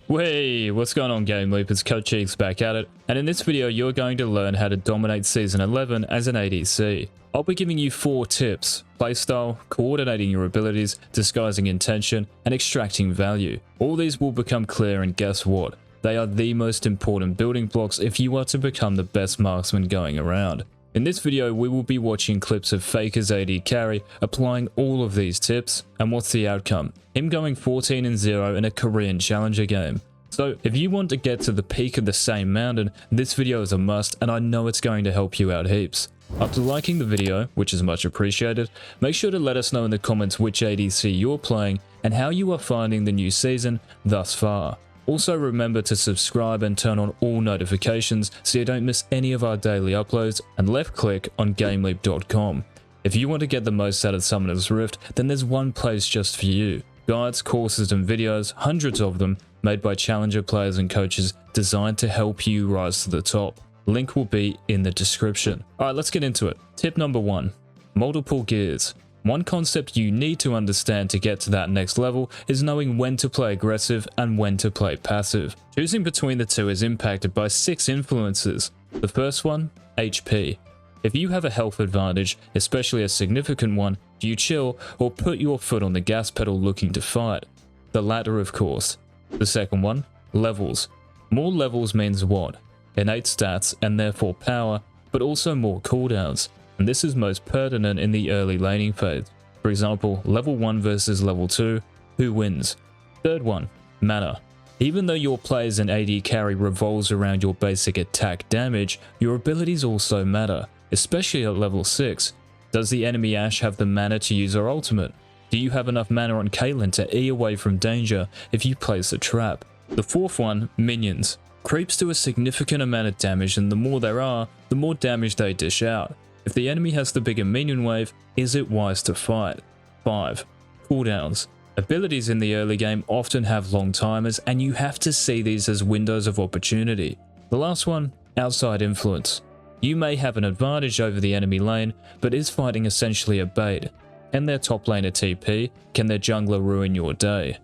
Hey, what's going on GameLeap? It's Coach Cheeks back at it, and in this video you're going to learn how to dominate Season 11 as an ADC. I'll be giving you 4 tips: playstyle, coordinating your abilities, disguising intention, and extracting value. All these will become clear, and guess what? They are the most important building blocks if you are to become the best marksman going around. In this video, we will be watching clips of Faker's AD carry applying all of these tips, and what's the outcome? Him going 14-0 in a Korean Challenger game. So if you want to get to the peak of the same mountain, this video is a must, and I know it's going to help you out heaps. After liking the video, which is much appreciated, make sure to let us know in the comments which ADC you're playing and how you are finding the new season thus far. Also remember to subscribe and turn on all notifications so you don't miss any of our daily uploads, and left click on GameLeap.com. If you want to get the most out of Summoner's Rift, then there's one place just for you. Guides, courses and videos, hundreds of them, made by challenger players and coaches designed to help you rise to the top. Link will be in the description. Alright, let's get into it. Tip number 1. Multiple gears. One concept you need to understand to get to that next level is knowing when to play aggressive and when to play passive. Choosing between the two is impacted by 6 influences. The first one, HP. If you have a health advantage, especially a significant one, do you chill or put your foot on the gas pedal looking to fight? The latter, of course. The second one, levels. More levels means what? Innate stats and therefore power, but also more cooldowns. And this is most pertinent in the early laning phase. For example, level 1 versus level 2, who wins? Third one, mana. Even though your player's an AD carry revolves around your basic attack damage, your abilities also matter, especially at level 6. Does the enemy Ashe have the mana to use her ultimate? Do you have enough mana on Caitlyn to E away from danger if you place a trap? The fourth one, minions. Creeps do a significant amount of damage, and the more there are, the more damage they dish out. If the enemy has the bigger minion wave, is it wise to fight? 5. Cooldowns. Abilities in the early game often have long timers, and you have to see these as windows of opportunity. The last one, outside influence. You may have an advantage over the enemy lane, but is fighting essentially a bait? Can their top laner TP? Can their jungler ruin your day?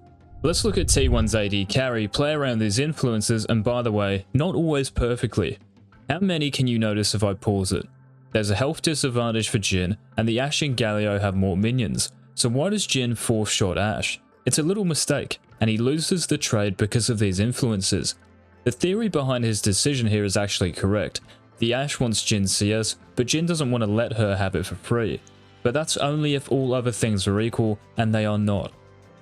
Let's look at T1's AD carry, play around these influences, and by the way, not always perfectly. How many can you notice if I pause it? There's a health disadvantage for Jhin, and the Ashe and Galio have more minions. So why does Jhin 4th shot Ashe? It's a little mistake, and he loses the trade because of these influences. The theory behind his decision here is actually correct. The Ashe wants Jhin's CS, but Jhin doesn't want to let her have it for free. But that's only if all other things are equal, and they are not.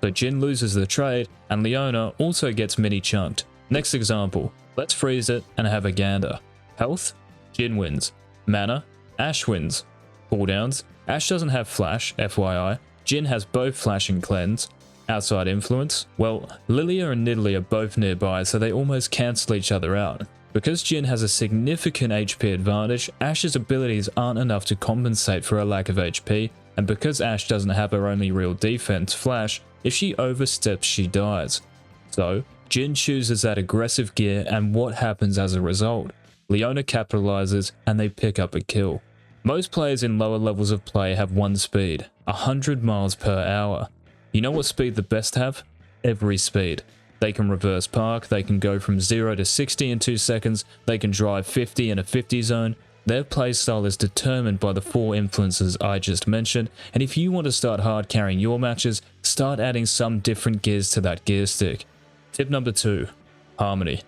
So Jhin loses the trade, and Leona also gets mini chunked. Next example, let's freeze it and have a gander. Health, Jhin wins. Mana, Ashe wins. Cooldowns, Ashe doesn't have flash, FYI. Jhin has both flash and cleanse. Outside influence, well, Lilia and Nidalee are both nearby, so they almost cancel each other out. Because Jhin has a significant HP advantage, Ashe's abilities aren't enough to compensate for a lack of HP, and because Ashe doesn't have her only real defense, flash, if she oversteps she dies. So, Jhin chooses that aggressive gear, and what happens as a result? Leona capitalizes and they pick up a kill. Most players in lower levels of play have one speed, 100 miles per hour. You know what speed the best have? Every speed. They can reverse park, they can go from 0 to 60 in 2 seconds, they can drive 50 in a 50 zone. Their playstyle is determined by the 4 influences I just mentioned, and if you want to start hard carrying your matches, start adding some different gears to that gear stick. Tip number 2, harmony.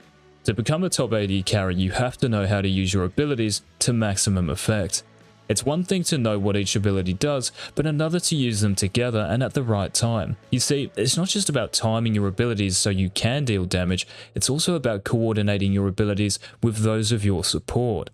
To become a top AD carry, you have to know how to use your abilities to maximum effect. It's one thing to know what each ability does, but another to use them together and at the right time. You see, it's not just about timing your abilities so you can deal damage, it's also about coordinating your abilities with those of your support.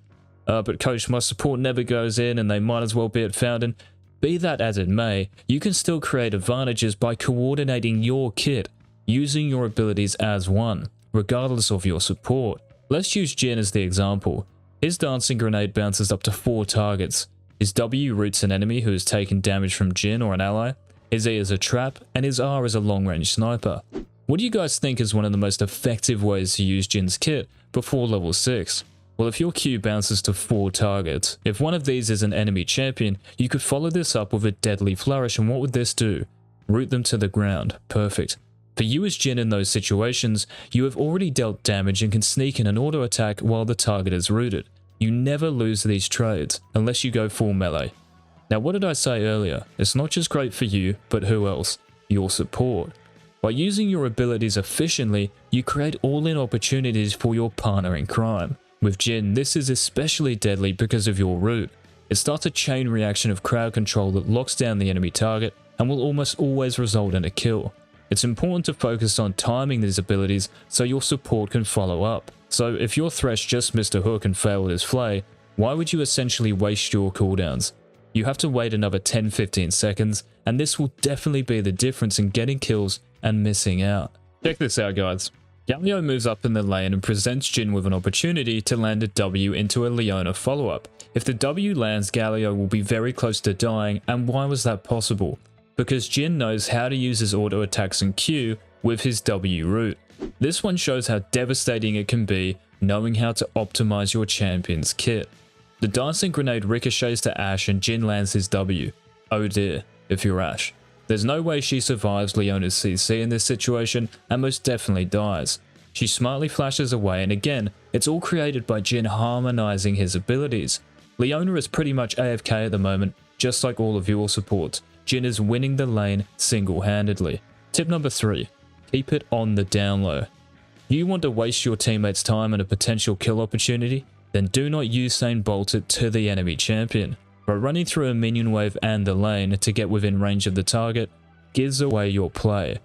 But coach, my support never goes in and they might as well be at Fountain. Be that as it may, you can still create advantages by coordinating your kit, using your abilities as one, regardless of your support. Let's use Jhin as the example. His dancing grenade bounces up to 4 targets. His W roots an enemy who has taken damage from Jhin or an ally. His E is a trap, and his R is a long-range sniper. What do you guys think is one of the most effective ways to use Jhin's kit before level 6? Well, if your Q bounces to 4 targets, if one of these is an enemy champion, you could follow this up with a deadly flourish, and what would this do? Root them to the ground. Perfect. For you as Jhin in those situations, you have already dealt damage and can sneak in an auto attack while the target is rooted. You never lose these trades, unless you go full melee. Now what did I say earlier? It's not just great for you, but who else? Your support. By using your abilities efficiently, you create all-in opportunities for your partner in crime. With Jhin, this is especially deadly because of your root. It starts a chain reaction of crowd control that locks down the enemy target and will almost always result in a kill. It's important to focus on timing these abilities so your support can follow up. So if your Thresh just missed a hook and failed his flay, why would you essentially waste your cooldowns? You have to wait another 10-15 seconds, and this will definitely be the difference in getting kills and missing out. Check this out, guys. Galio moves up in the lane and presents Jhin with an opportunity to land a W into a Leona follow-up. If the W lands, Galio will be very close to dying, and why was that possible? Because Jhin knows how to use his auto attacks and Q with his W root. This one shows how devastating it can be knowing how to optimize your champion's kit. The dancing grenade ricochets to Ashe and Jhin lands his W. Oh dear, if you're Ashe. There's no way she survives Leona's CC in this situation and most definitely dies. She smartly flashes away, and again, it's all created by Jhin harmonizing his abilities. Leona is pretty much AFK at the moment, just like all of your supports. Jhin is winning the lane single-handedly. Tip number 3. Keep it on the down low. You want to waste your teammates' time and a potential kill opportunity? Then do not Usain Bolt it to the enemy champion. By running through a minion wave and the lane to get within range of the target gives away your play.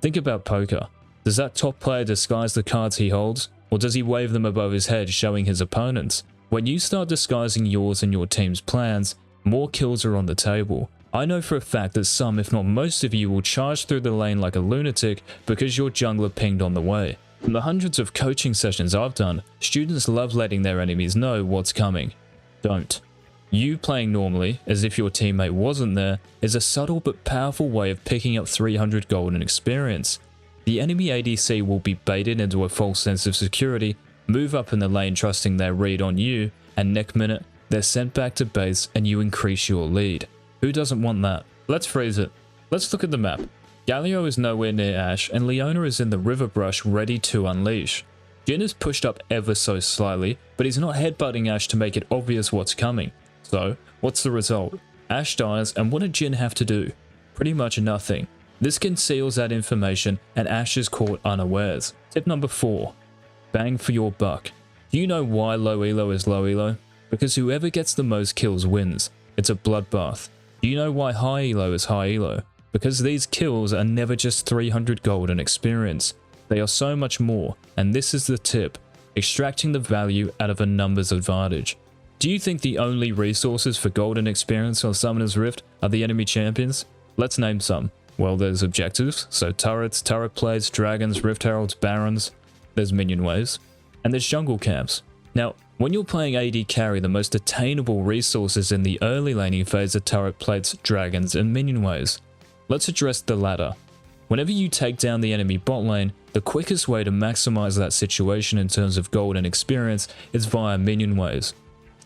Think about poker. Does that top player disguise the cards he holds, or does he wave them above his head showing his opponents? When you start disguising yours and your team's plans, more kills are on the table. I know for a fact that some, if not most of you, will charge through the lane like a lunatic because your jungler pinged on the way. From the hundreds of coaching sessions I've done, students love letting their enemies know what's coming. Don't. You playing normally, as if your teammate wasn't there, is a subtle but powerful way of picking up 300 gold and experience. The enemy ADC will be baited into a false sense of security, move up in the lane trusting their read on you, and next minute, they're sent back to base and you increase your lead. Who doesn't want that? Let's freeze it. Let's look at the map. Galio is nowhere near Ashe, and Leona is in the river brush ready to unleash. Jhin is pushed up ever so slightly, but he's not headbutting Ashe to make it obvious what's coming. So, what's the result? Ashe dies, and what did Jhin have to do? Pretty much nothing. This conceals that information, and Ashe is caught unawares. Tip number 4. Bang for your buck. Do you know why low elo is low elo? Because whoever gets the most kills wins. It's a bloodbath. Do you know why high elo is high elo? Because these kills are never just 300 gold and experience. They are so much more, and this is the tip. Extracting the value out of a numbers advantage. Do you think the only resources for gold and experience on Summoner's Rift are the enemy champions? Let's name some. Well, there's objectives, so turrets, turret plates, dragons, rift heralds, barons. There's minion waves. And there's jungle camps. Now, when you're playing AD carry, the most attainable resources in the early laning phase are turret plates, dragons, and minion waves. Let's address the latter. Whenever you take down the enemy bot lane, the quickest way to maximize that situation in terms of gold and experience is via minion waves.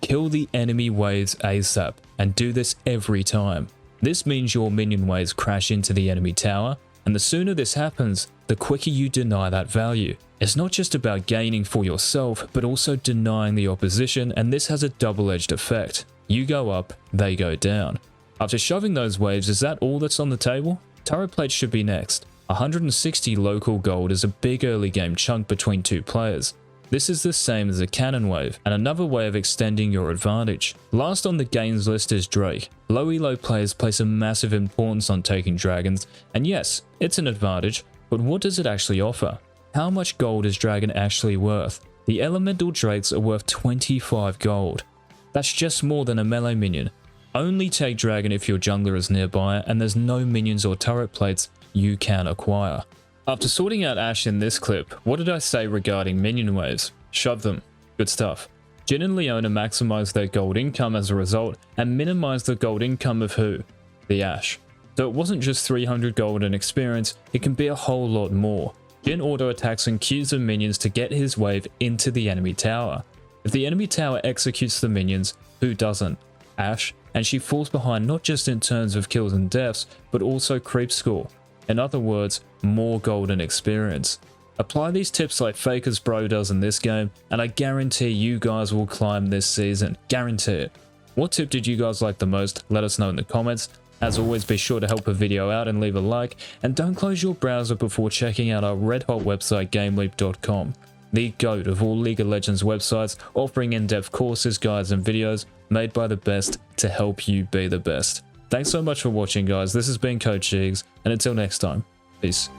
Kill the enemy waves ASAP, and do this every time. This means your minion waves crash into the enemy tower, and the sooner this happens, the quicker you deny that value. It's not just about gaining for yourself, but also denying the opposition, and this has a double-edged effect. You go up, they go down. After shoving those waves, is that all that's on the table? Turret plates should be next. 160 local gold is a big early game chunk between two players. This is the same as a cannon wave, and another way of extending your advantage. Last on the gains list is Drake. Low elo players place a massive importance on taking dragons, and yes, it's an advantage, but what does it actually offer? How much gold is dragon actually worth? The elemental drakes are worth 25 gold. That's just more than a melee minion. Only take dragon if your jungler is nearby and there's no minions or turret plates you can acquire. After sorting out Ashe in this clip, what did I say regarding minion waves? Shove them. Good stuff. Jhin and Leona maximize their gold income as a result and minimize the gold income of who? The Ashe. So it wasn't just 300 gold and experience, it can be a whole lot more. Jhin auto attacks and queues the minions to get his wave into the enemy tower. If the enemy tower executes the minions, who doesn't? Ashe, and she falls behind not just in terms of kills and deaths, but also creep score. In other words, more golden experience. Apply these tips like Faker's Bro does in this game, and I guarantee you guys will climb this season. Guarantee it. What tip did you guys like the most? Let us know in the comments. As always, be sure to help a video out and leave a like, and don't close your browser before checking out our red hot website GameLeap.com, the GOAT of all League of Legends websites, offering in-depth courses, guides and videos made by the best to help you be the best. Thanks so much for watching, guys. This has been Coach Cheeks, and until next time, peace.